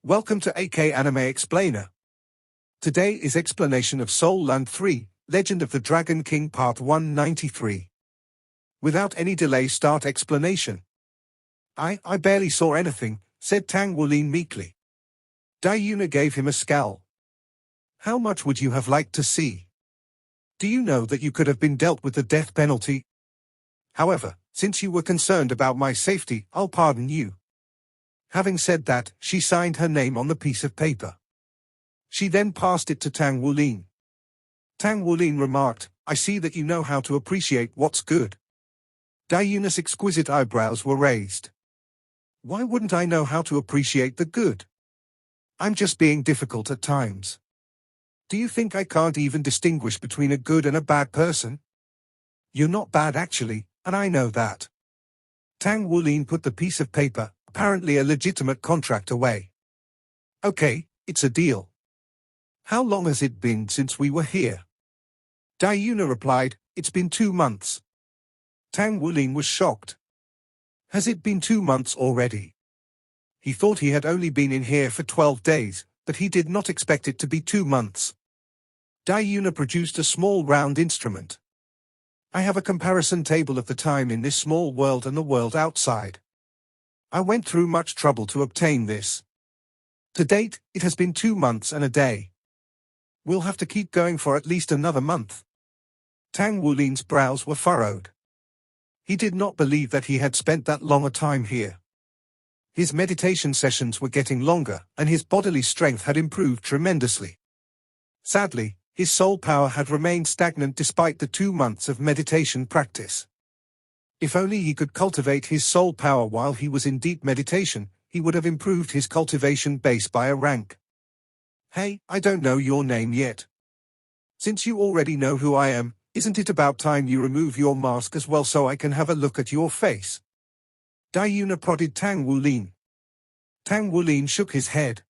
Welcome to AK Anime Explainer. Today is explanation of Soul Land 3, Legend of the Dragon King Part 193. Without any delay, start explanation. I barely saw anything, said Tang San meekly. Dayuna gave him a scowl. How much would you have liked to see? Do you know that you could have been dealt with the death penalty? However, since you were concerned about my safety, I'll pardon you. Having said that, she signed her name on the piece of paper. She then passed it to Tang San. Tang San remarked, I see that you know how to appreciate what's good. Dayuna's exquisite eyebrows were raised. Why wouldn't I know how to appreciate the good? I'm just being difficult at times. Do you think I can't even distinguish between a good and a bad person? You're not bad actually, and I know that. Tang San put the piece of paper, apparently a legitimate contract, away. Okay, it's a deal. How long has it been since we were here? Dayuna replied, it's been 2 months. Tang San was shocked. Has it been 2 months already? He thought he had only been in here for 12 days, but he did not expect it to be 2 months. Dayuna produced a small round instrument. I have a comparison table of the time in this small world and the world outside. I went through much trouble to obtain this. To date, it has been 2 months and a day. We'll have to keep going for at least another month. Tang San's brows were furrowed. He did not believe that he had spent that long a time here. His meditation sessions were getting longer, and his bodily strength had improved tremendously. Sadly, his soul power had remained stagnant despite the 2 months of meditation practice. If only he could cultivate his soul power while he was in deep meditation, he would have improved his cultivation base by a rank. Hey, I don't know your name yet. Since you already know who I am, isn't it about time you remove your mask as well so I can have a look at your face? Dayuna prodded Tang San. Tang San shook his head.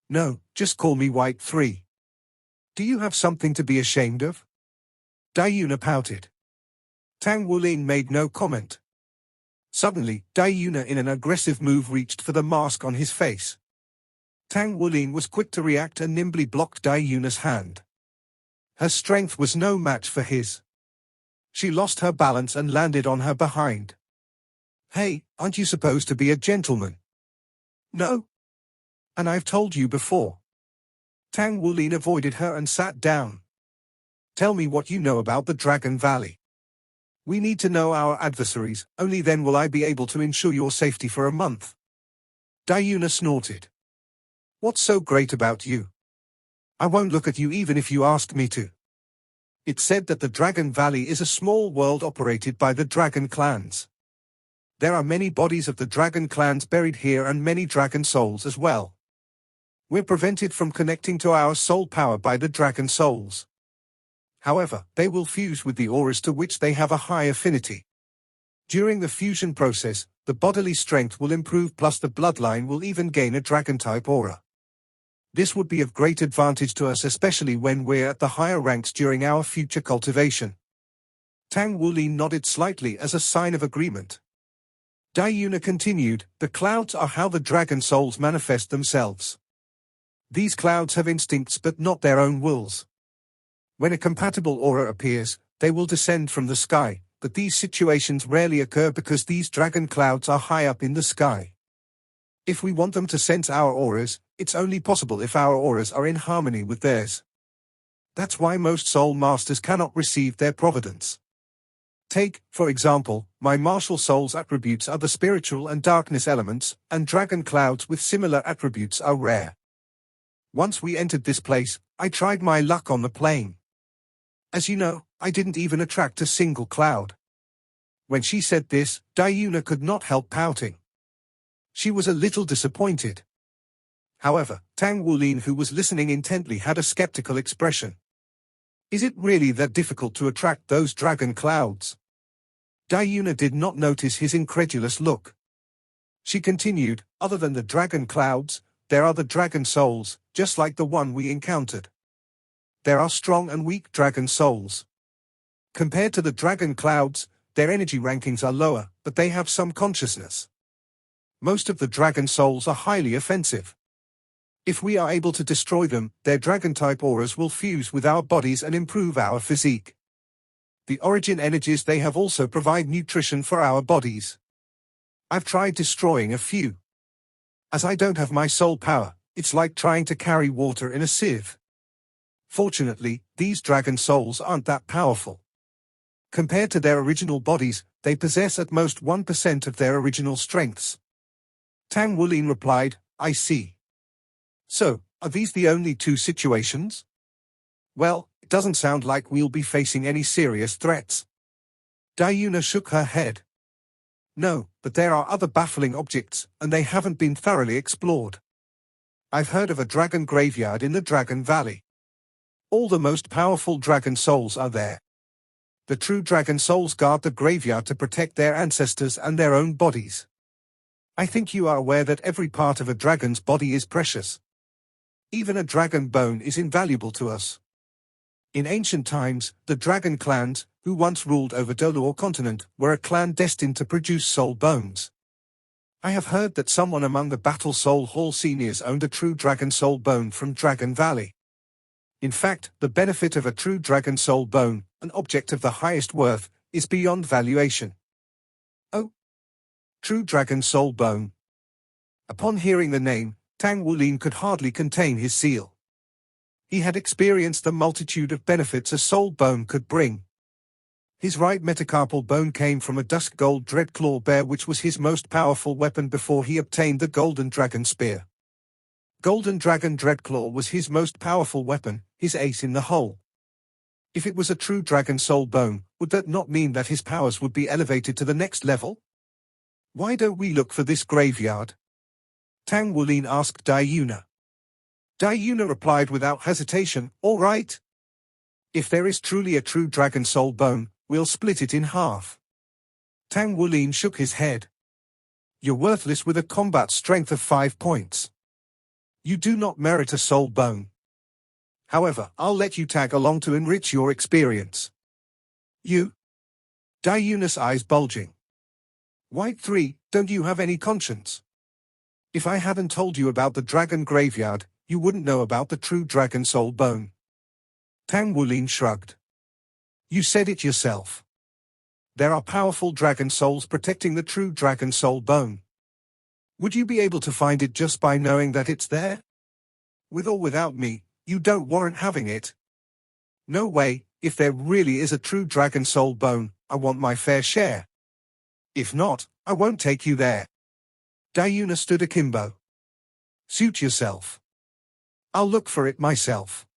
No, just call me White 3. Do you have something to be ashamed of? Dayuna pouted. Tang San made no comment. Suddenly, Dayuna in an aggressive move reached for the mask on his face. Tang San was quick to react and nimbly blocked Dayuna's hand. Her strength was no match for his. She lost her balance and landed on her behind. Hey, aren't you supposed to be a gentleman? No. And I've told you before. Tang San avoided her and sat down. Tell me what you know about the Dragon Valley. We need to know our adversaries, only then will I be able to ensure your safety for a month. Dayuna snorted. What's so great about you? I won't look at you even if you ask me to. It's said that the Dragon Valley is a small world operated by the dragon clans. There are many bodies of the dragon clans buried here and many dragon souls as well. We're prevented from connecting to our soul power by the dragon souls. However, they will fuse with the auras to which they have a high affinity. During the fusion process, the bodily strength will improve, plus the bloodline will even gain a dragon-type aura. This would be of great advantage to us, especially when we're at the higher ranks during our future cultivation. Tang San nodded slightly as a sign of agreement. Dayuna continued, the clouds are how the dragon souls manifest themselves. These clouds have instincts but not their own wills. When a compatible aura appears, they will descend from the sky, but these situations rarely occur because these dragon clouds are high up in the sky. If we want them to sense our auras, it's only possible if our auras are in harmony with theirs. That's why most soul masters cannot receive their providence. Take, for example, my martial soul's attributes are the spiritual and darkness elements, and dragon clouds with similar attributes are rare. Once we entered this place, I tried my luck on the plane. As you know, I didn't even attract a single cloud. When she said this, Dayuna could not help pouting. She was a little disappointed. However, Tang San, who was listening intently, had a skeptical expression. Is it really that difficult to attract those dragon clouds? Dayuna did not notice his incredulous look. She continued, other than the dragon clouds, there are the dragon souls, just like the one we encountered. There are strong and weak dragon souls. Compared to the dragon clouds, their energy rankings are lower, but they have some consciousness. Most of the dragon souls are highly offensive. If we are able to destroy them, their dragon-type auras will fuse with our bodies and improve our physique. The origin energies they have also provide nutrition for our bodies. I've tried destroying a few. As I don't have my soul power, it's like trying to carry water in a sieve. Fortunately, these dragon souls aren't that powerful. Compared to their original bodies, they possess at most 1% of their original strengths. Tang Wulin replied, I see. So, are these the only two situations? Well, it doesn't sound like we'll be facing any serious threats. Dayuna shook her head. No, but there are other baffling objects, and they haven't been thoroughly explored. I've heard of a dragon graveyard in the Dragon Valley. All the most powerful dragon souls are there. The true dragon souls guard the graveyard to protect their ancestors and their own bodies. I think you are aware that every part of a dragon's body is precious. Even a dragon bone is invaluable to us. In ancient times, the dragon clans, who once ruled over Dolor continent, were a clan destined to produce soul bones. I have heard that someone among the Battle Soul Hall seniors owned a true dragon soul bone from Dragon Valley. In fact, the benefit of a true dragon soul bone, an object of the highest worth, is beyond valuation. Oh? True dragon soul bone. Upon hearing the name, Tang Wulin could hardly contain his zeal. He had experienced the multitude of benefits a soul bone could bring. His right metacarpal bone came from a dusk gold dreadclaw bear, which was his most powerful weapon before he obtained the golden dragon spear. Golden dragon dreadclaw was his most powerful weapon, his ace in the hole. If it was a true dragon soul bone, would that not mean that his powers would be elevated to the next level? Why don't we look for this graveyard? Tang Wulin asked Dayuna. Dayuna replied without hesitation, all right. If there is truly a true dragon soul bone, we'll split it in half. Tang Wulin shook his head. You're worthless with a combat strength of 5 points. You do not merit a soul bone. However, I'll let you tag along to enrich your experience. You? Dayuna's eyes bulging. White 3, don't you have any conscience? If I hadn't told you about the dragon graveyard, you wouldn't know about the true dragon soul bone. Tang Wulin shrugged. You said it yourself. There are powerful dragon souls protecting the true dragon soul bone. Would you be able to find it just by knowing that it's there? With or without me, you don't warrant having it. No way. If there really is a true dragon soul bone, I want my fair share. If not, I won't take you there. Dayuna stood akimbo. Suit yourself. I'll look for it myself.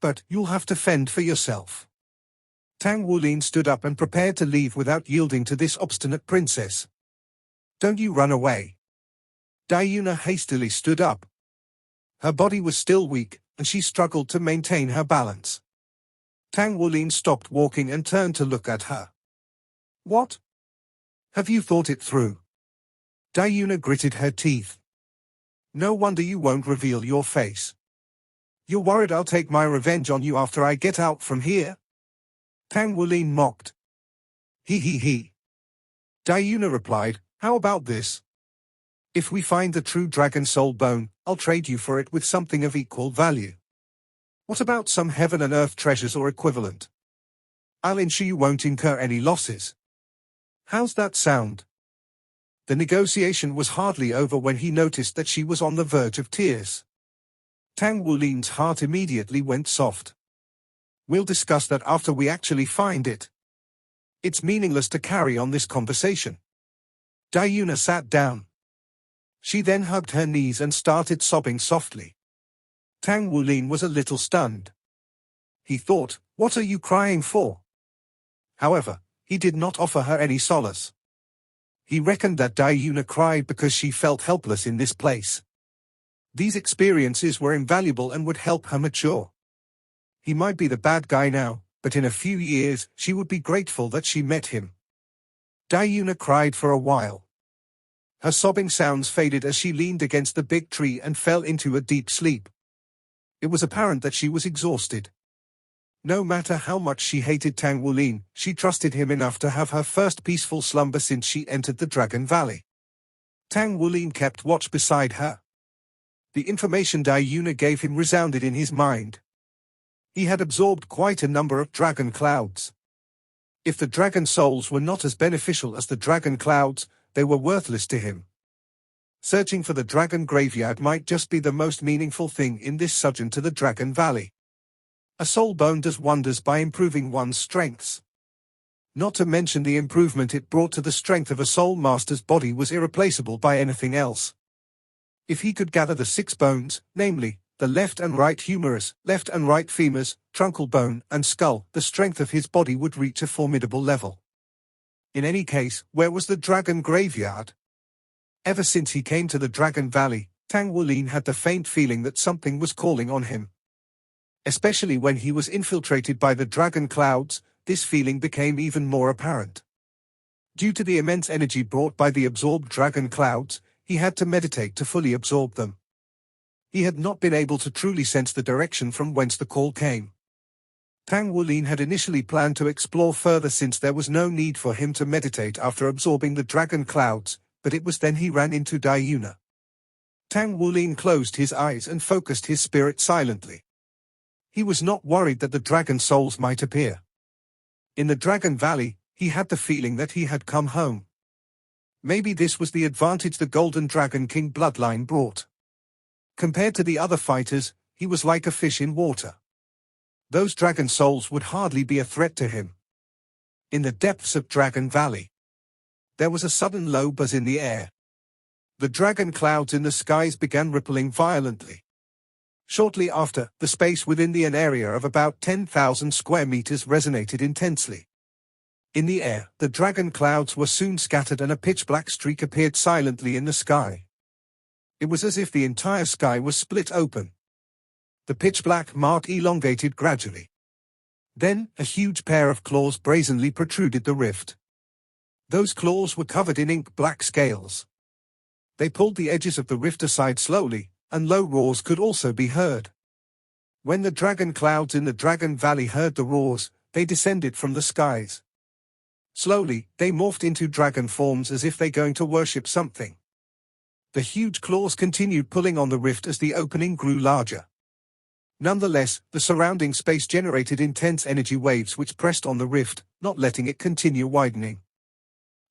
But you'll have to fend for yourself. Tang Wulin stood up and prepared to leave without yielding to this obstinate princess. Don't you run away. Dayuna hastily stood up. Her body was still weak, and she struggled to maintain her balance. Tang Wulin stopped walking and turned to look at her. What? Have you thought it through? Dayuna gritted her teeth. No wonder you won't reveal your face. You're worried I'll take my revenge on you after I get out from here? Tang Wulin mocked. He. Dayuna replied, how about this? If we find the true dragon soul bone, I'll trade you for it with something of equal value. What about some heaven and earth treasures or equivalent? I'll ensure you won't incur any losses. How's that sound? The negotiation was hardly over when he noticed that she was on the verge of tears. Tang Wulin's heart immediately went soft. We'll discuss that after we actually find it. It's meaningless to carry on this conversation. Dayuna sat down. She then hugged her knees and started sobbing softly. Tang Wulin was a little stunned. He thought, what are you crying for? However, he did not offer her any solace. He reckoned that Dayuna cried because she felt helpless in this place. These experiences were invaluable and would help her mature. He might be the bad guy now, but in a few years she would be grateful that she met him. Dayuna cried for a while. Her sobbing sounds faded as she leaned against the big tree and fell into a deep sleep. It was apparent that she was exhausted. No matter how much she hated Tang Wulin, she trusted him enough to have her first peaceful slumber since she entered the Dragon Valley. Tang Wulin kept watch beside her. The information Diuna gave him resounded in his mind. He had absorbed quite a number of dragon clouds. If the dragon souls were not as beneficial as the dragon clouds, they were worthless to him. Searching for the dragon graveyard might just be the most meaningful thing in this sojourn to the Dragon Valley. A soul bone does wonders by improving one's strengths. Not to mention the improvement it brought to the strength of a soul master's body was irreplaceable by anything else. If he could gather the 6 bones, namely, the left and right humerus, left and right femurs, truncal bone, and skull, the strength of his body would reach a formidable level. In any case, where was the dragon graveyard? Ever since he came to the Dragon Valley, Tang Wulin had the faint feeling that something was calling on him. Especially when he was infiltrated by the dragon clouds, this feeling became even more apparent. Due to the immense energy brought by the absorbed dragon clouds, he had to meditate to fully absorb them. He had not been able to truly sense the direction from whence the call came. Tang Wulin had initially planned to explore further since there was no need for him to meditate after absorbing the dragon clouds, but it was then he ran into Diuna. Tang Wulin closed his eyes and focused his spirit silently. He was not worried that the dragon souls might appear. In the Dragon Valley, he had the feeling that he had come home. Maybe this was the advantage the Golden Dragon King bloodline brought. Compared to the other fighters, he was like a fish in water. Those dragon souls would hardly be a threat to him. In the depths of Dragon Valley, there was a sudden low buzz in the air. The dragon clouds in the skies began rippling violently. Shortly after, the space within an area of about 10,000 square meters resonated intensely. In the air, the dragon clouds were soon scattered and a pitch-black streak appeared silently in the sky. It was as if the entire sky was split open. The pitch-black mark elongated gradually. Then, a huge pair of claws brazenly protruded the rift. Those claws were covered in ink-black scales. They pulled the edges of the rift aside slowly, and low roars could also be heard. When the dragon clouds in the Dragon Valley heard the roars, they descended from the skies. Slowly, they morphed into dragon forms as if they going to worship something. The huge claws continued pulling on the rift as the opening grew larger. Nonetheless, the surrounding space generated intense energy waves which pressed on the rift, not letting it continue widening.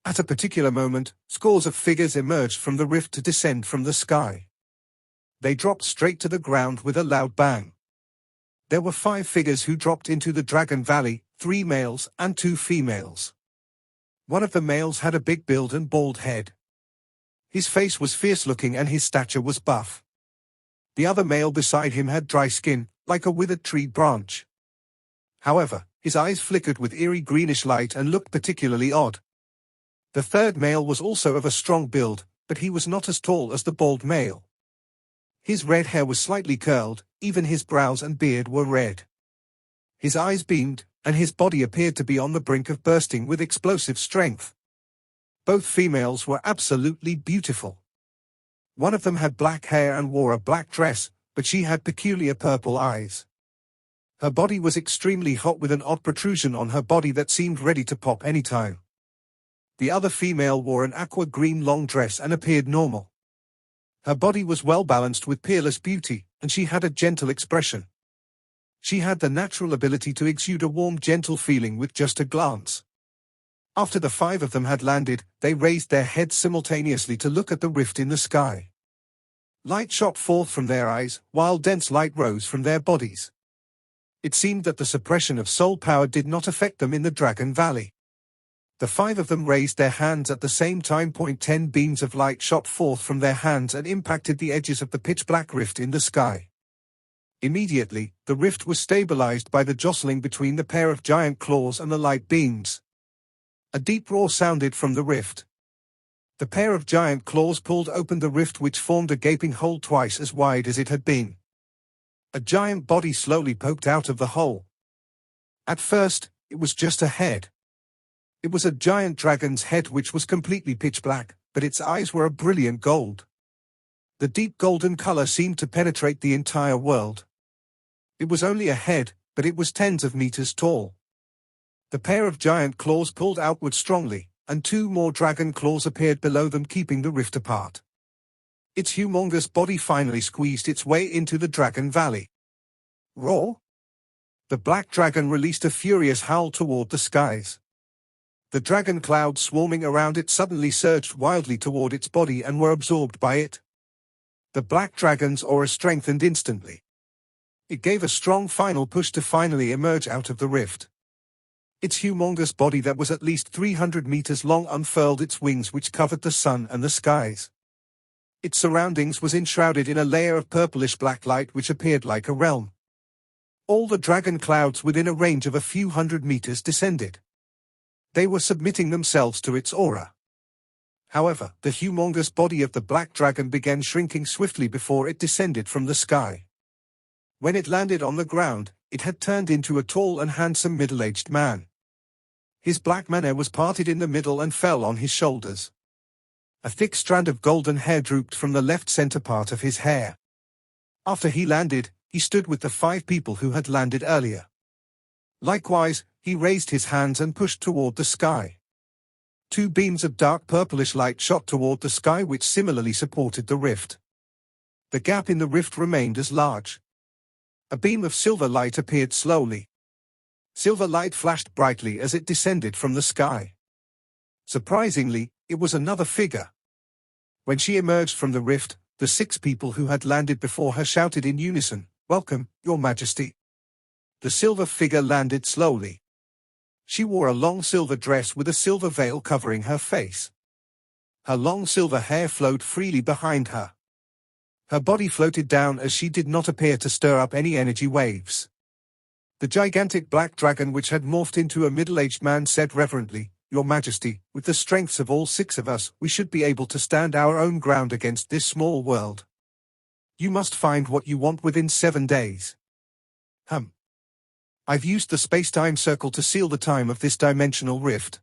At a particular moment, scores of figures emerged from the rift to descend from the sky. They dropped straight to the ground with a loud bang. There were 5 figures who dropped into the Dragon Valley, 3 males and 2 females. One of the males had a big build and bald head. His face was fierce-looking and his stature was buff. The other male beside him had dry skin, like a withered tree branch. However, his eyes flickered with eerie greenish light and looked particularly odd. The third male was also of a strong build, but he was not as tall as the bald male. His red hair was slightly curled, even his brows and beard were red. His eyes beamed, and his body appeared to be on the brink of bursting with explosive strength. Both females were absolutely beautiful. One of them had black hair and wore a black dress, but she had peculiar purple eyes. Her body was extremely hot with an odd protrusion on her body that seemed ready to pop any time. The other female wore an aqua green long dress and appeared normal. Her body was well balanced with peerless beauty, and she had a gentle expression. She had the natural ability to exude a warm, gentle feeling with just a glance. After the 5 of them had landed, they raised their heads simultaneously to look at the rift in the sky. Light shot forth from their eyes, while dense light rose from their bodies. It seemed that the suppression of soul power did not affect them in the Dragon Valley. The 5 of them raised their hands at the same time. 10 beams of light shot forth from their hands and impacted the edges of the pitch-black rift in the sky. Immediately, the rift was stabilized by the jostling between the pair of giant claws and the light beams. A deep roar sounded from the rift. The pair of giant claws pulled open the rift, which formed a gaping hole twice as wide as it had been. A giant body slowly poked out of the hole. At first, it was just a head. It was a giant dragon's head which was completely pitch black, but its eyes were a brilliant gold. The deep golden color seemed to penetrate the entire world. It was only a head, but it was tens of meters tall. The pair of giant claws pulled outward strongly, and 2 more dragon claws appeared below them, keeping the rift apart. Its humongous body finally squeezed its way into the Dragon Valley. Roar! The black dragon released a furious howl toward the skies. The dragon clouds swarming around it suddenly surged wildly toward its body and were absorbed by it. The black dragon's aura strengthened instantly. It gave a strong final push to finally emerge out of the rift. Its humongous body that was at least 300 meters long unfurled its wings which covered the sun and the skies. Its surroundings was enshrouded in a layer of purplish black light which appeared like a realm. All the dragon clouds within a range of a few hundred meters descended. They were submitting themselves to its aura. However, the humongous body of the black dragon began shrinking swiftly before it descended from the sky. When it landed on the ground, it had turned into a tall and handsome middle-aged man. His black mane was parted in the middle and fell on his shoulders. A thick strand of golden hair drooped from the left center part of his hair. After he landed, he stood with the 5 people who had landed earlier. Likewise, he raised his hands and pushed toward the sky. 2 beams of dark purplish light shot toward the sky which similarly supported the rift. The gap in the rift remained as large. A beam of silver light appeared slowly. Silver light flashed brightly as it descended from the sky. Surprisingly, it was another figure. When she emerged from the rift, the 6 people who had landed before her shouted in unison, "Welcome, Your Majesty." The silver figure landed slowly. She wore a long silver dress with a silver veil covering her face. Her long silver hair flowed freely behind her. Her body floated down as she did not appear to stir up any energy waves. The gigantic black dragon which had morphed into a middle-aged man said reverently, "Your Majesty, with the strengths of all 6 of us, we should be able to stand our own ground against this small world. You must find what you want within 7 days. I've used the space-time circle to seal the time of this dimensional rift.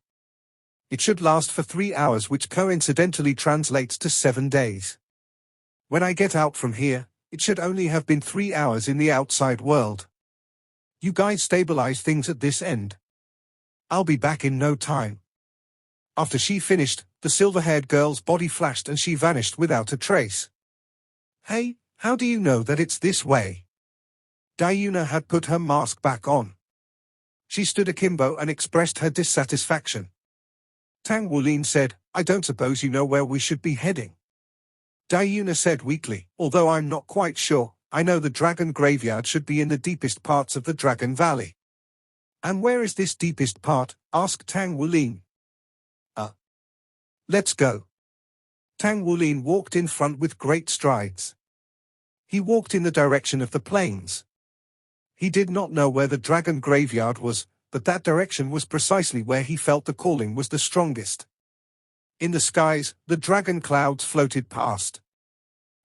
It should last for 3 hours, which coincidentally translates to 7 days. When I get out from here, it should only have been 3 hours in the outside world. You guys stabilize things at this end. I'll be back in no time." After she finished, the silver-haired girl's body flashed and she vanished without a trace. "Hey, how do you know that it's this way?" Diana had put her mask back on. She stood akimbo and expressed her dissatisfaction. Tang Wulin said, "I don't suppose you know where we should be heading." Diana said weakly, "Although I'm not quite sure, I know the dragon graveyard should be in the deepest parts of the Dragon Valley." "And where is this deepest part?" asked Tang Wulin. Let's go." Tang Wulin walked in front with great strides. He walked in the direction of the plains. He did not know where the dragon graveyard was, but that direction was precisely where he felt the calling was the strongest. In the skies, the dragon clouds floated past.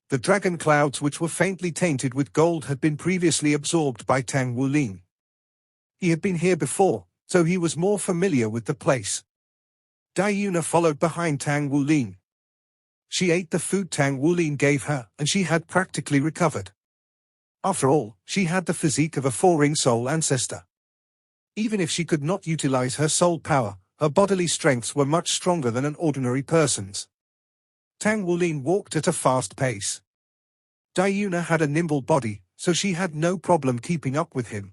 The dragon clouds which were faintly tainted with gold had been previously absorbed by Tang Wulin. He had been here before, so he was more familiar with the place. Diana followed behind Tang Wulin. She ate the food Tang Wulin gave her, and she had practically recovered. After all, she had the physique of a 4-ring soul ancestor. Even if she could not utilize her soul power, her bodily strengths were much stronger than an ordinary person's. Tang Wulin walked at a fast pace. Diana had a nimble body, so she had no problem keeping up with him.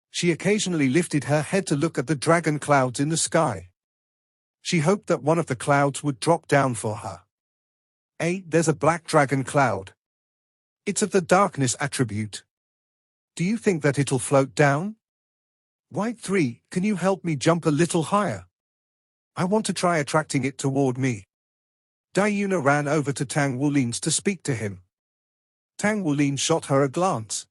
She occasionally lifted her head to look at the dragon clouds in the sky. She hoped that one of the clouds would drop down for her. There's a black dragon cloud. It's of the darkness attribute. Do you think that it'll float down? White 3, can you help me jump a little higher? I want to try attracting it toward me. Diana ran over to Tang Wulin's to speak to him. Tang Wulin shot her a glance.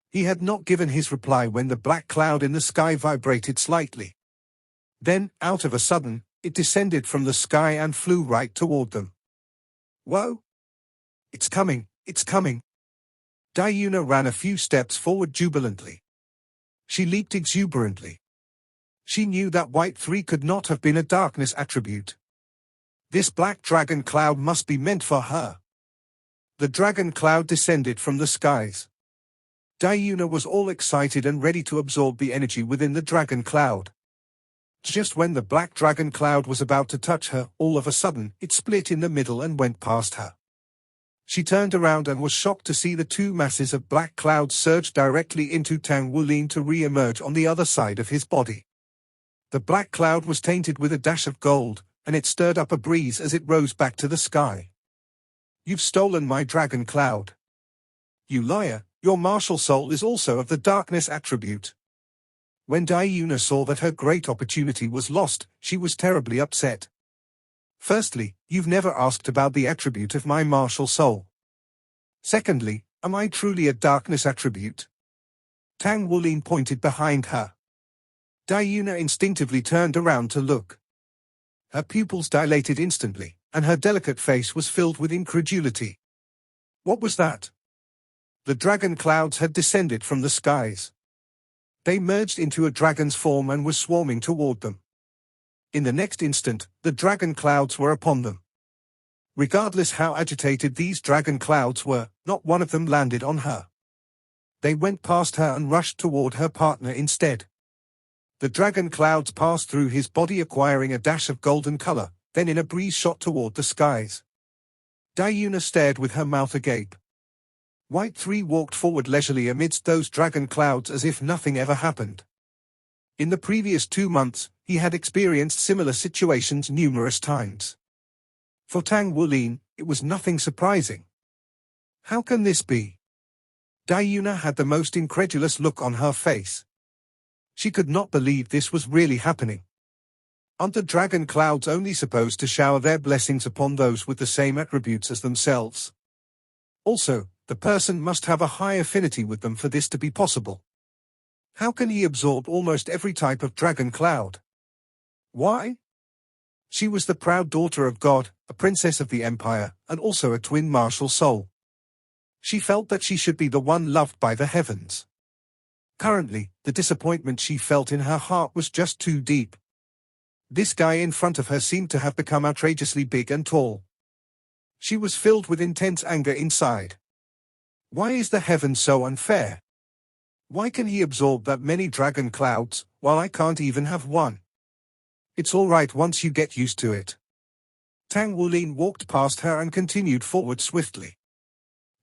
He had not given his reply when the black cloud in the sky vibrated slightly. Then, out of a sudden, it descended from the sky and flew right toward them. Whoa! It's coming, it's coming. Diana ran a few steps forward jubilantly. She leaped exuberantly. She knew that White 3 could not have been a darkness attribute. This black dragon cloud must be meant for her. The dragon cloud descended from the skies. Diana was all excited and ready to absorb the energy within the dragon cloud. Just when the black dragon cloud was about to touch her, all of a sudden, it split in the middle and went past her. She turned around and was shocked to see the two masses of black clouds surge directly into Tang Wulin to re-emerge on the other side of his body. The black cloud was tainted with a dash of gold, and it stirred up a breeze as it rose back to the sky. "You've stolen my dragon cloud. You liar, your martial soul is also of the darkness attribute." When Daiyuna saw that her great opportunity was lost, she was terribly upset. "Firstly, you've never asked about the attribute of my martial soul. Secondly, am I truly a darkness attribute?" Tang Wulin pointed behind her. Daiyuna instinctively turned around to look. Her pupils dilated instantly, and her delicate face was filled with incredulity. What was that? The dragon clouds had descended from the skies. They merged into a dragon's form and were swarming toward them. In the next instant, the dragon clouds were upon them. Regardless how agitated these dragon clouds were, not one of them landed on her. They went past her and rushed toward her partner instead. The dragon clouds passed through his body, acquiring a dash of golden color, then in a breeze shot toward the skies. Daiyuna stared with her mouth agape. White 3 walked forward leisurely amidst those dragon clouds as if nothing ever happened. In the previous 2 months, he had experienced similar situations numerous times. For Tang Wulin, it was nothing surprising. How can this be? Daiyuna had the most incredulous look on her face. She could not believe this was really happening. Aren't the dragon clouds only supposed to shower their blessings upon those with the same attributes as themselves? Also, the person must have a high affinity with them for this to be possible. How can he absorb almost every type of dragon cloud? Why? She was the proud daughter of God, a princess of the empire, and also a twin martial soul. She felt that she should be the one loved by the heavens. Currently, the disappointment she felt in her heart was just too deep. This guy in front of her seemed to have become outrageously big and tall. She was filled with intense anger inside. Why is the heaven so unfair? Why can he absorb that many dragon clouds, while I can't even have one? It's all right once you get used to it. Tang Wulin walked past her and continued forward swiftly.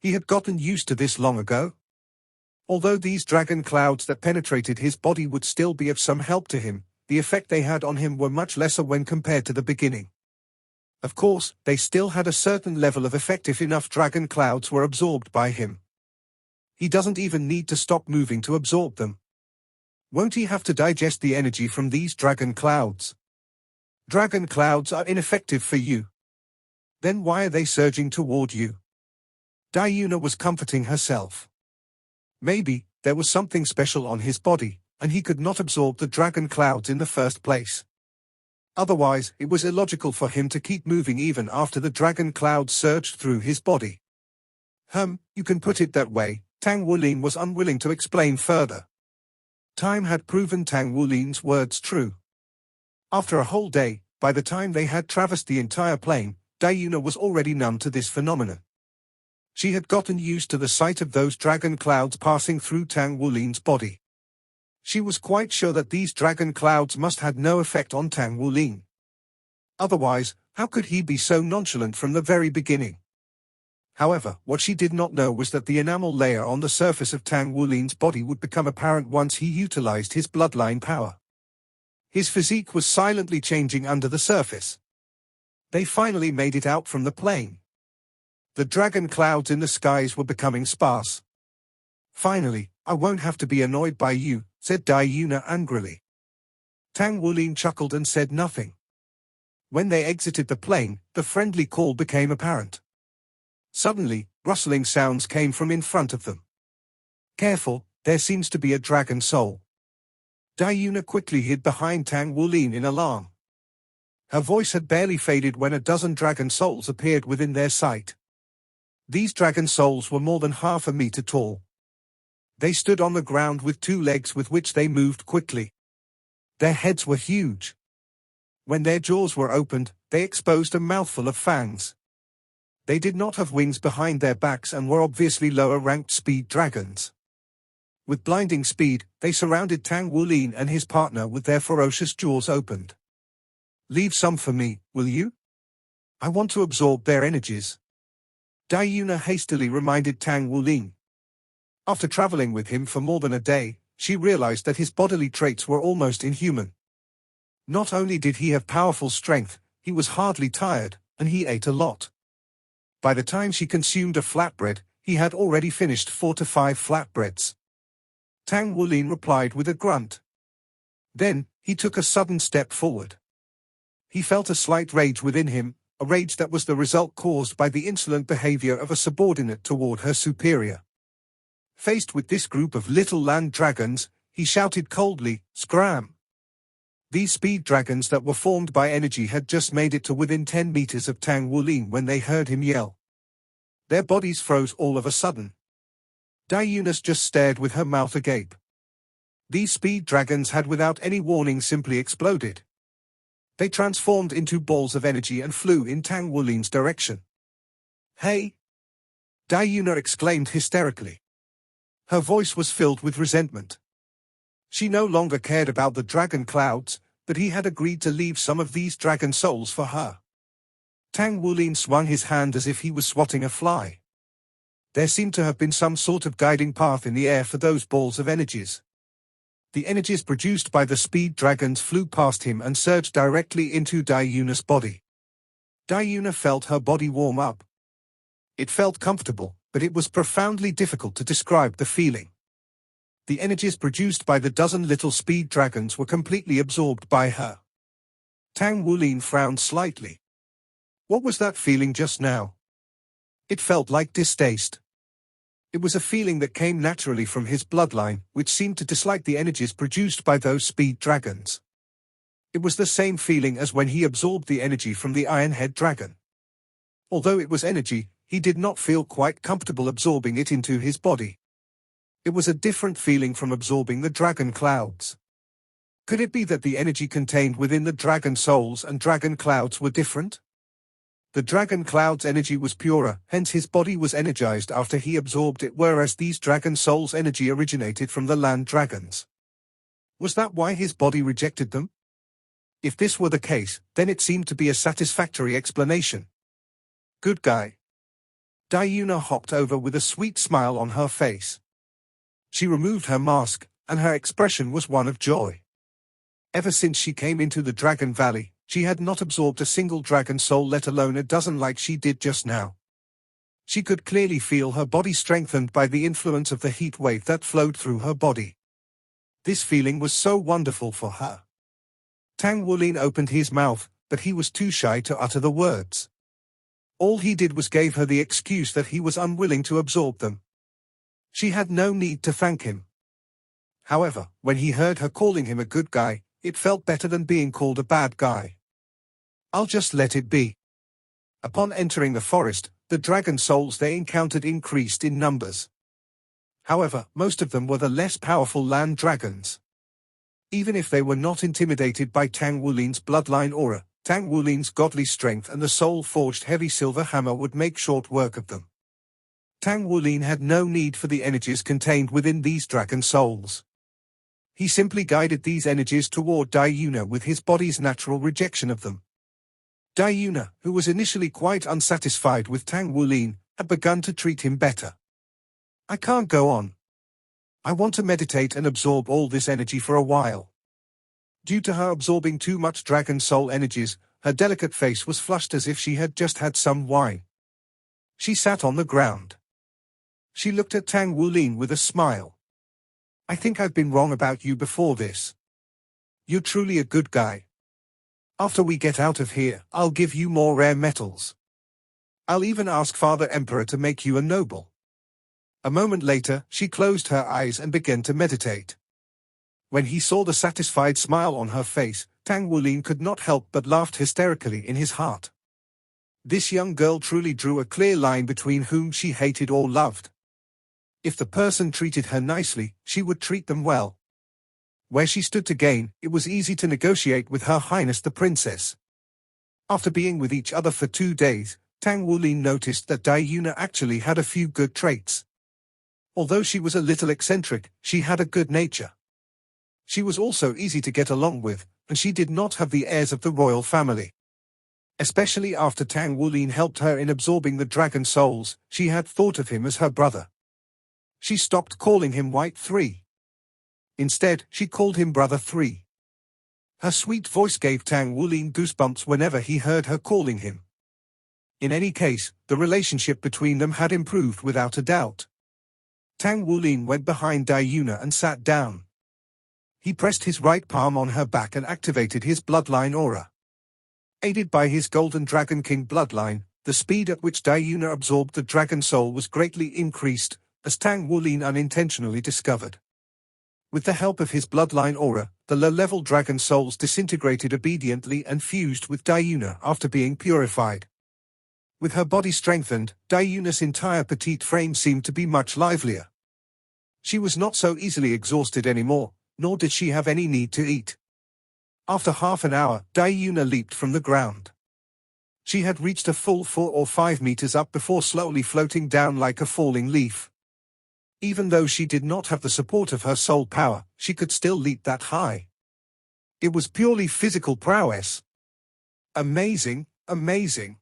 He had gotten used to this long ago. Although these dragon clouds that penetrated his body would still be of some help to him, the effect they had on him were much lesser when compared to the beginning. Of course, they still had a certain level of effect if enough dragon clouds were absorbed by him. He doesn't even need to stop moving to absorb them. Won't he have to digest the energy from these dragon clouds? Dragon clouds are ineffective for you. Then why are they surging toward you? Daiyuna was comforting herself. Maybe there was something special on his body, and he could not absorb the dragon clouds in the first place. Otherwise, it was illogical for him to keep moving even after the dragon clouds surged through his body. You can put it that way. Tang Wulin was unwilling to explain further. Time had proven Tang Wulin's words true. After a whole day, by the time they had traversed the entire plain, Daiyuna was already numb to this phenomenon. She had gotten used to the sight of those dragon clouds passing through Tang Wulin's body. She was quite sure that these dragon clouds must have no effect on Tang Wulin. Otherwise, how could he be so nonchalant from the very beginning? However, what she did not know was that the enamel layer on the surface of Tang Wulin's body would become apparent once he utilized his bloodline power. His physique was silently changing under the surface. They finally made it out from the plain. The dragon clouds in the skies were becoming sparse. Finally, I won't have to be annoyed by you, said Daiyuna angrily. Tang Wulin chuckled and said nothing. When they exited the plain, the friendly call became apparent. Suddenly, rustling sounds came from in front of them. Careful, there seems to be a dragon soul. Daiyuna quickly hid behind Tang Wulin in alarm. Her voice had barely faded when a dozen dragon souls appeared within their sight. These dragon souls were more than half a meter tall. They stood on the ground with 2 legs with which they moved quickly. Their heads were huge. When their jaws were opened, they exposed a mouthful of fangs. They did not have wings behind their backs and were obviously lower-ranked speed dragons. With blinding speed, they surrounded Tang Wulin and his partner with their ferocious jaws opened. Leave some for me, will you? I want to absorb their energies. Yuna hastily reminded Tang Wulin. After traveling with him for more than a day, she realized that his bodily traits were almost inhuman. Not only did he have powerful strength, he was hardly tired, and he ate a lot. By the time she consumed a flatbread, he had already finished 4 to 5 flatbreads. Tang Wulin replied with a grunt. Then, he took a sudden step forward. He felt a slight rage within him, a rage that was the result caused by the insolent behavior of a subordinate toward her superior. Faced with this group of little land dragons, he shouted coldly, "Scram!" These speed dragons that were formed by energy had just made it to within 10 meters of Tang Wulin when they heard him yell. Their bodies froze all of a sudden. Yuna just stared with her mouth agape. These speed dragons had without any warning simply exploded. They transformed into balls of energy and flew in Tang Wulin's direction. "Hey!" Yuna exclaimed hysterically. Her voice was filled with resentment. She no longer cared about the dragon clouds, but he had agreed to leave some of these dragon souls for her. Tang Wulin swung his hand as if he was swatting a fly. There seemed to have been some sort of guiding path in the air for those balls of energies. The energies produced by the speed dragons flew past him and surged directly into Yuna's body. Yuna felt her body warm up. It felt comfortable, but it was profoundly difficult to describe the feeling. The energies produced by the dozen little speed dragons were completely absorbed by her. Tang Wulin frowned slightly. What was that feeling just now? It felt like distaste. It was a feeling that came naturally from his bloodline, which seemed to dislike the energies produced by those speed dragons. It was the same feeling as when he absorbed the energy from the Ironhead dragon. Although it was energy, he did not feel quite comfortable absorbing it into his body. It was a different feeling from absorbing the dragon clouds. Could it be that the energy contained within the dragon souls and dragon clouds were different? The dragon cloud's energy was purer, hence his body was energized after he absorbed it, whereas these dragon souls' energy originated from the land dragons. Was that why his body rejected them? If this were the case, then it seemed to be a satisfactory explanation. Good guy. Yuna hopped over with a sweet smile on her face. She removed her mask, and her expression was one of joy. Ever since she came into the Dragon Valley, she had not absorbed a single dragon soul, let alone a dozen like she did just now. She could clearly feel her body strengthened by the influence of the heat wave that flowed through her body. This feeling was so wonderful for her. Tang Wulin opened his mouth, but he was too shy to utter the words. All he did was gave her the excuse that he was unwilling to absorb them. She had no need to thank him. However, when he heard her calling him a good guy, it felt better than being called a bad guy. I'll just let it be. Upon entering the forest, the dragon souls they encountered increased in numbers. However, most of them were the less powerful land dragons. Even if they were not intimidated by Tang Wulin's bloodline aura, Tang Wulin's godly strength and the soul-forged heavy silver hammer would make short work of them. Tang Wulin had no need for the energies contained within these dragon souls. He simply guided these energies toward Yuna with his body's natural rejection of them. Yuna, who was initially quite unsatisfied with Tang Wulin, had begun to treat him better. I can't go on. I want to meditate and absorb all this energy for a while. Due to her absorbing too much dragon soul energies, her delicate face was flushed as if she had just had some wine. She sat on the ground. She looked at Tang Wulin with a smile. I think I've been wrong about you before this. You're truly a good guy. After we get out of here, I'll give you more rare metals. I'll even ask Father Emperor to make you a noble. A moment later, she closed her eyes and began to meditate. When he saw the satisfied smile on her face, Tang Wulin could not help but laugh hysterically in his heart. This young girl truly drew a clear line between whom she hated or loved. If the person treated her nicely, she would treat them well. Where she stood to gain, it was easy to negotiate with Her Highness the Princess. After being with each other for 2 days, Tang Wulin noticed that Yuna actually had a few good traits. Although she was a little eccentric, she had a good nature. She was also easy to get along with, and she did not have the airs of the royal family. Especially after Tang Wulin helped her in absorbing the dragon souls, she had thought of him as her brother. She stopped calling him White 3. Instead, she called him Brother 3. Her sweet voice gave Tang Wulin goosebumps whenever he heard her calling him. In any case, the relationship between them had improved without a doubt. Tang Wulin went behind Dai Yuna and sat down. He pressed his right palm on her back and activated his bloodline aura. Aided by his Golden Dragon King bloodline, the speed at which Dai Yuna absorbed the dragon soul was greatly increased, as Tang Wulin unintentionally discovered. With the help of his bloodline aura, the low-level dragon souls disintegrated obediently and fused with Dai Yuna after being purified. With her body strengthened, Dai Yuna's entire petite frame seemed to be much livelier. She was not so easily exhausted anymore, nor did she have any need to eat. After half an hour, Dai Yuna leaped from the ground. She had reached a full 4 or 5 meters up before slowly floating down like a falling leaf. Even though she did not have the support of her soul power, she could still leap that high. It was purely physical prowess. Amazing, amazing.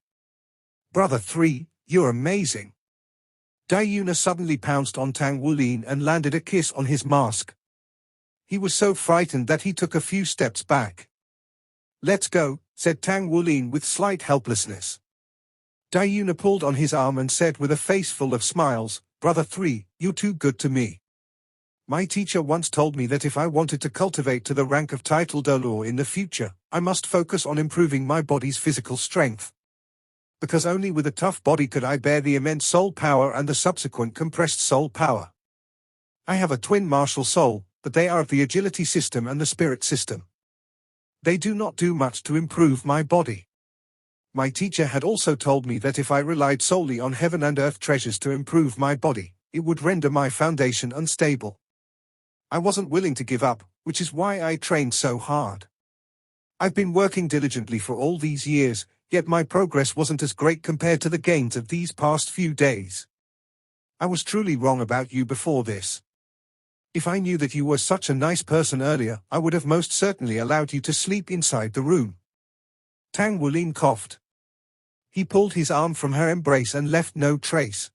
Brother 3, you're amazing. Dai Yuna suddenly pounced on Tang Wulin and landed a kiss on his mask. He was so frightened that he took a few steps back. Let's go, said Tang Wulin with slight helplessness. Dai Yuna pulled on his arm and said with a face full of smiles, Brother 3, you're too good to me. My teacher once told me that if I wanted to cultivate to the rank of title d'honneur in the future, I must focus on improving my body's physical strength. Because only with a tough body could I bear the immense soul power and the subsequent compressed soul power. I have a twin martial soul, but they are of the agility system and the spirit system. They do not do much to improve my body. My teacher had also told me that if I relied solely on heaven and earth treasures to improve my body, it would render my foundation unstable. I wasn't willing to give up, which is why I trained so hard. I've been working diligently for all these years, yet my progress wasn't as great compared to the gains of these past few days. I was truly wrong about you before this. If I knew that you were such a nice person earlier, I would have most certainly allowed you to sleep inside the room. Tang Wulin coughed. He pulled his arm from her embrace and left no trace.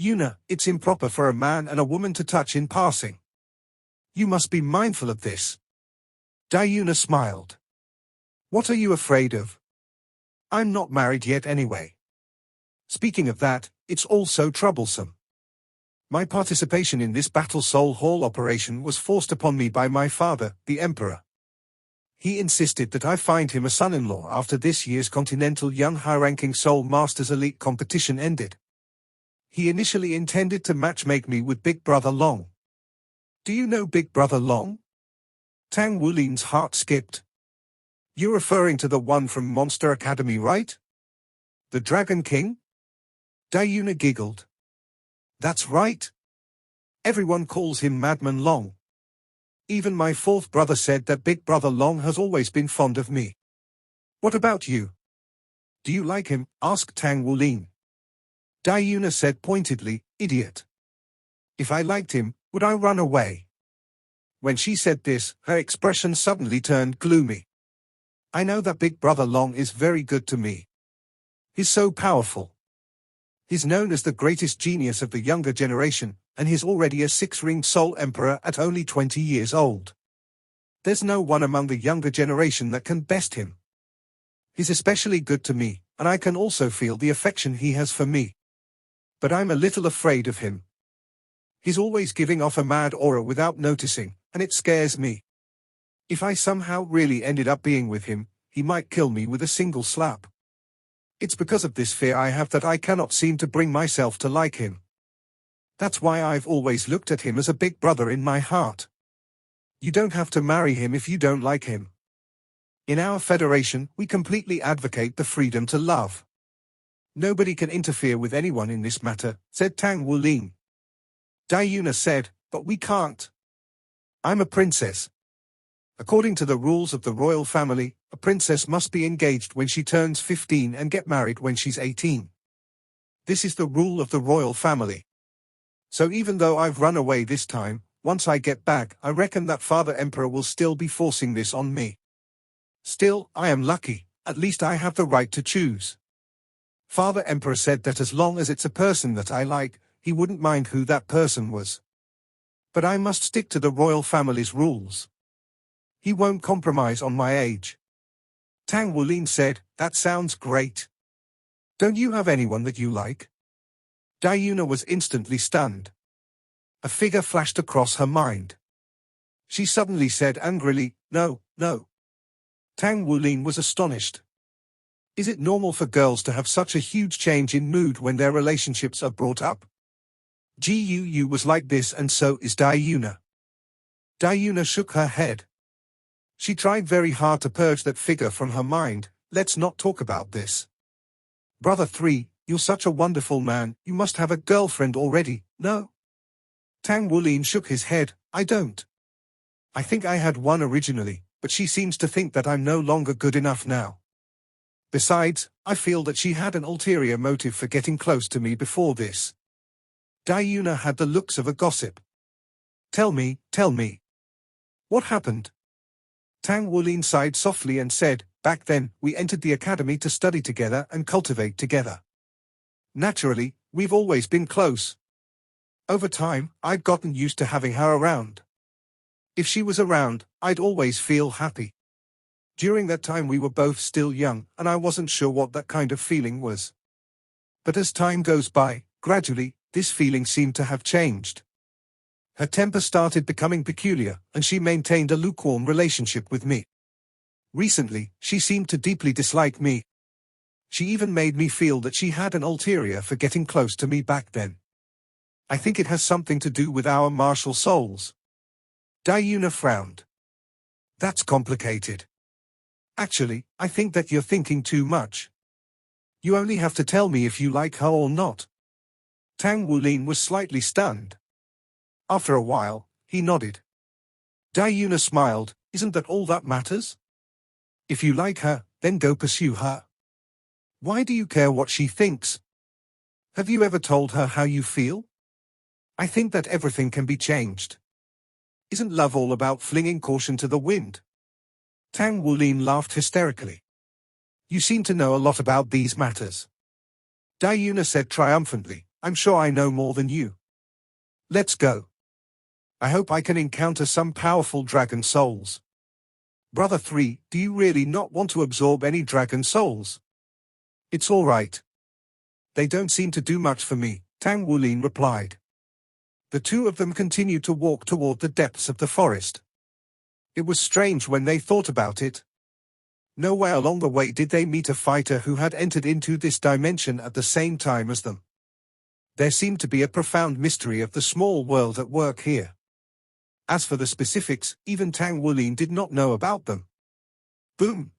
Yuna, it's improper for a man and a woman to touch in passing. You must be mindful of this. Dai Yuna smiled. What are you afraid of? I'm not married yet anyway. Speaking of that, it's all so troublesome. My participation in this Battle Soul Hall operation was forced upon me by my father, the Emperor. He insisted that I find him a son-in-law after this year's Continental Young High-Ranking Soul Masters Elite competition ended. He initially intended to matchmake me with Big Brother Long. Do you know Big Brother Long? Tang Wulin's heart skipped. You're referring to the one from Monster Academy, right? The Dragon King? Dai Yuna giggled. That's right. Everyone calls him Madman Long. Even my fourth brother said that Big Brother Long has always been fond of me. What about you? Do you like him? Asked Tang Wulin. Dai Yuna said pointedly, idiot. If I liked him, would I run away? When she said this, her expression suddenly turned gloomy. I know that Big Brother Long is very good to me. He's so powerful. He's known as the greatest genius of the younger generation, and he's already a 6-ringed soul emperor at only 20 years old. There's no one among the younger generation that can best him. He's especially good to me, and I can also feel the affection he has for me. But I'm a little afraid of him. He's always giving off a mad aura without noticing, and it scares me. If I somehow really ended up being with him, he might kill me with a single slap. It's because of this fear I have that I cannot seem to bring myself to like him. That's why I've always looked at him as a big brother in my heart. You don't have to marry him if you don't like him. In our federation, we completely advocate the freedom to love. Nobody can interfere with anyone in this matter, said Tang Wulin. Dai Yuna said, but we can't. I'm a princess. According to the rules of the royal family, a princess must be engaged when she turns 15 and get married when she's 18. This is the rule of the royal family. So even though I've run away this time, once I get back, I reckon that Father Emperor will still be forcing this on me. Still, I am lucky, At least I have the right to choose. Father Emperor said that as long as it's a person that I like, he wouldn't mind who that person was. But I must stick to the royal family's rules. He won't compromise on my age. Tang Wulin said, that sounds great. Don't you have anyone that you like? Diuna was instantly stunned. A figure flashed across her mind. She suddenly said angrily, no, no. Tang Wulin was astonished. Is it normal for girls to have such a huge change in mood when their relationships are brought up? Guu was like this, and so is Diuna. Diuna shook her head. She tried very hard to purge that figure from her mind. Let's not talk about this. Brother 3, you're such a wonderful man, you must have a girlfriend already, no? Tang Wulin shook his head, I don't. I think I had one originally, but she seems to think that I'm no longer good enough now. Besides, I feel that she had an ulterior motive for getting close to me before this. Diuna had the looks of a gossip. Tell me. What happened? Tang Wulin sighed softly and said, back then, we entered the academy to study together and cultivate together. Naturally, we've always been close. Over time, I'd gotten used to having her around. If she was around, I'd always feel happy. During that time we were both still young, and I wasn't sure what that kind of feeling was. But as time goes by, gradually, this feeling seemed to have changed. Her temper started becoming peculiar, and she maintained a lukewarm relationship with me. Recently, she seemed to deeply dislike me. She even made me feel that she had an ulterior for getting close to me back then. I think it has something to do with our martial souls. Diuna frowned. That's complicated. Actually, I think that you're thinking too much. You only have to tell me if you like her or not. Tang Wulin was slightly stunned. After a while, he nodded. Diuna smiled, isn't that all that matters? If you like her, then go pursue her. Why do you care what she thinks? Have you ever told her how you feel? I think that everything can be changed. Isn't love all about flinging caution to the wind? Tang Wulin laughed hysterically. You seem to know a lot about these matters. Diuna said triumphantly, I'm sure I know more than you. Let's go. I hope I can encounter some powerful dragon souls. Brother 3, do you really not want to absorb any dragon souls? It's all right. They don't seem to do much for me, Tang Wulin replied. The two of them continued to walk toward the depths of the forest. It was strange when they thought about it. Nowhere along the way did they meet a fighter who had entered into this dimension at the same time as them. There seemed to be a profound mystery of the small world at work here. As for the specifics, even Tang Wulin did not know about them. Boom!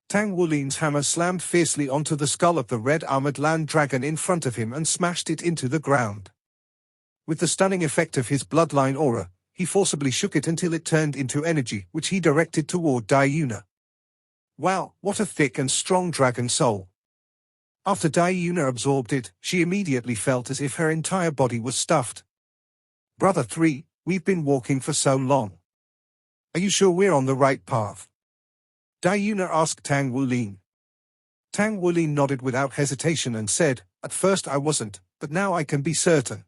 Tang Wulin's hammer slammed fiercely onto the skull of the red-armored land dragon in front of him and smashed it into the ground. With the stunning effect of his bloodline aura, he forcibly shook it until it turned into energy, which he directed toward Diuna. Wow, what a thick and strong dragon soul! After Diuna absorbed it, she immediately felt as if her entire body was stuffed. Brother 3, we've been walking for so long. Are you sure we're on the right path? Diuna asked Tang Wulin. Tang Wulin nodded without hesitation and said, at first I wasn't, but now I can be certain.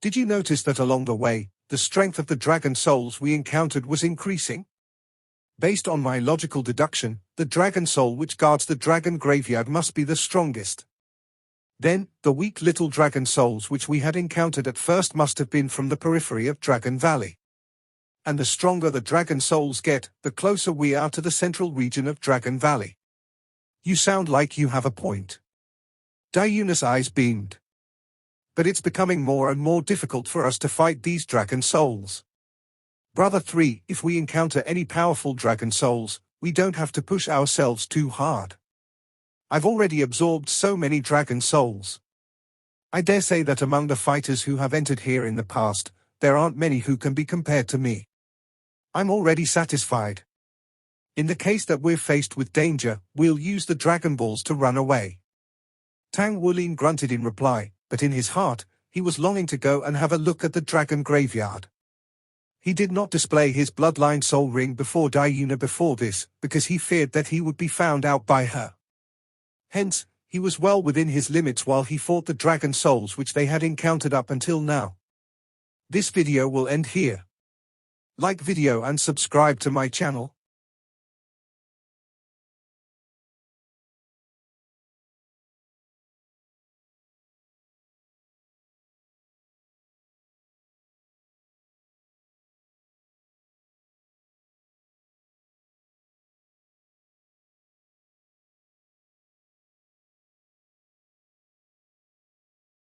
Did you notice that along the way, the strength of the dragon souls we encountered was increasing? Based on my logical deduction, the dragon soul which guards the dragon graveyard must be the strongest. Then, the weak little dragon souls which we had encountered at first must have been from the periphery of Dragon Valley. And the stronger the dragon souls get, the closer we are to the central region of Dragon Valley. You sound like you have a point. Diuna's eyes beamed. But it's becoming more and more difficult for us to fight these dragon souls. Brother 3, if we encounter any powerful dragon souls, we don't have to push ourselves too hard. I've already absorbed so many dragon souls. I dare say that among the fighters who have entered here in the past, there aren't many who can be compared to me. I'm already satisfied. In the case that we're faced with danger, we'll use the Dragon Balls to run away. Tang Wulin grunted in reply, but in his heart, he was longing to go and have a look at the dragon graveyard. He did not display his bloodline soul ring before Diuna before this, because he feared that he would be found out by her. Hence, he was well within his limits while he fought the dragon souls which they had encountered up until now. This video will end here. Like video and subscribe to my channel.